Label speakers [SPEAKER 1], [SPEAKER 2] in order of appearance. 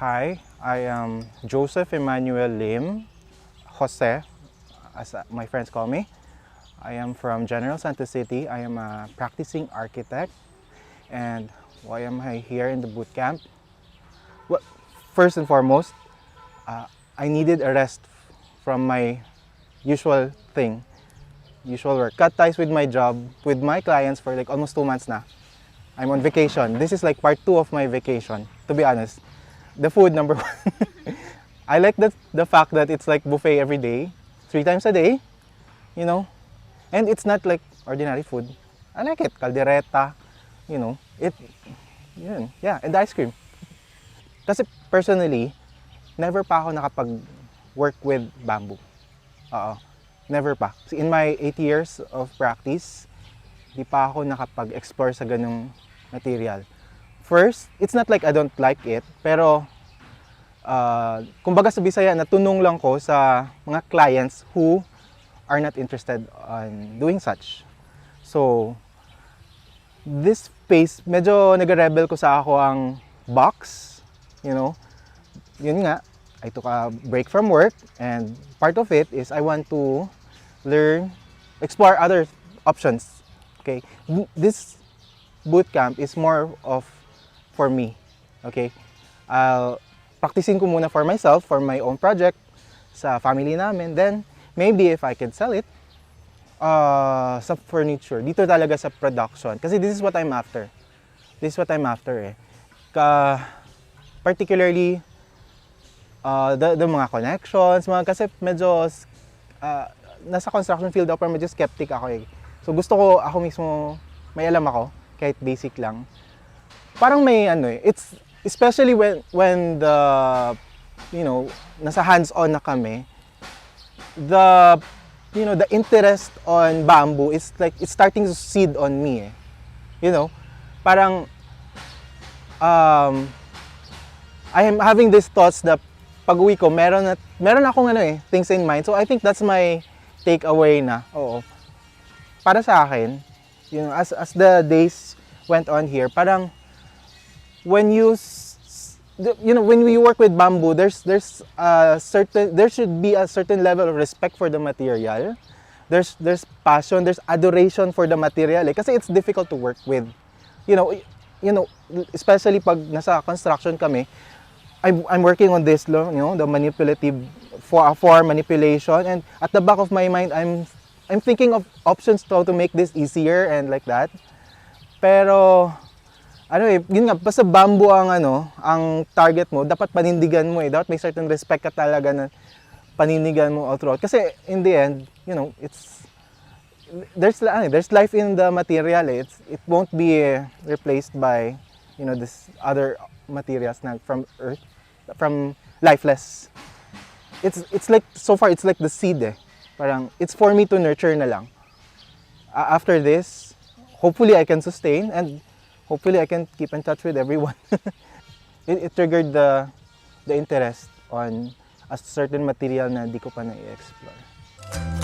[SPEAKER 1] Hi, I am Joseph Emmanuel Lim, Jose, as my friends call me. I am from General Santos City. I am a practicing architect. And why am I here in the bootcamp? Well, first and foremost, I needed a rest from my usual thing, usual work. Cut ties with my job, with my clients for like almost 2 months na. I'm on vacation. This is like part 2 of my vacation, to be honest. The food, number 1. I like the fact that it's like buffet every day, 3 times a day, you know. And it's not like ordinary food. I like it. Caldereta, you know. Yeah, and the ice cream. Kasi personally, never pa ako nakapag-work with bamboo. Never pa. So in my 8 years of practice, di pa ako nakapag-explore sa ganung material. First, it's not like I don't like it, pero kumbaga sa Bisaya, natunong lang ko sa mga clients who are not interested on doing such. So, this space, medyo nag-rebel ko sa ako ang box, you know. Yun nga, I took a break from work and part of it is I want to learn, explore other options. Okay, this bootcamp is more of for me. Okay, I'll practicing ko muna for myself, for my own project, sa family namin. Then, maybe if I could sell it, sa furniture, dito talaga sa production. Kasi this is what I'm after. This is what I'm after eh. Particularly, the mga connections, kasi medyo nasa construction field ako, pero medyo skeptic ako eh. So gusto ko ako mismo, may alam ako, kahit basic lang. Parang may it's especially when the, you know, nasa hands-on na kami, the interest on bamboo is like, it's starting to seed on me eh. You know, parang, I am having these thoughts na pag-uwi ko, meron akong things in mind. So I think that's my takeaway na, para sa akin, you know, as the days went on here, parang, when we work with bamboo, there should be a certain level of respect for the material. There's passion, there's adoration for the material. Kasi it's difficult to work with. You know, especially pag nasa construction kami, I'm working on this, you know, the manipulative for manipulation, and at the back of my mind, I'm thinking of options to make this easier and like that. Pero yun nga, basta bamboo ang target mo, dapat panindigan mo eh. Dapat may certain respect ka talaga na panindigan mo all throughout. Kasi in the end, you know, there's life in the material eh. It won't be replaced by, you know, this other materials na from earth, from lifeless. It's like, so far, it's like the seed eh. Parang, it's for me to nurture na lang. After this, hopefully I can sustain and hopefully I can keep in touch with everyone. It triggered the interest on a certain material na di ko pa na-i-explore.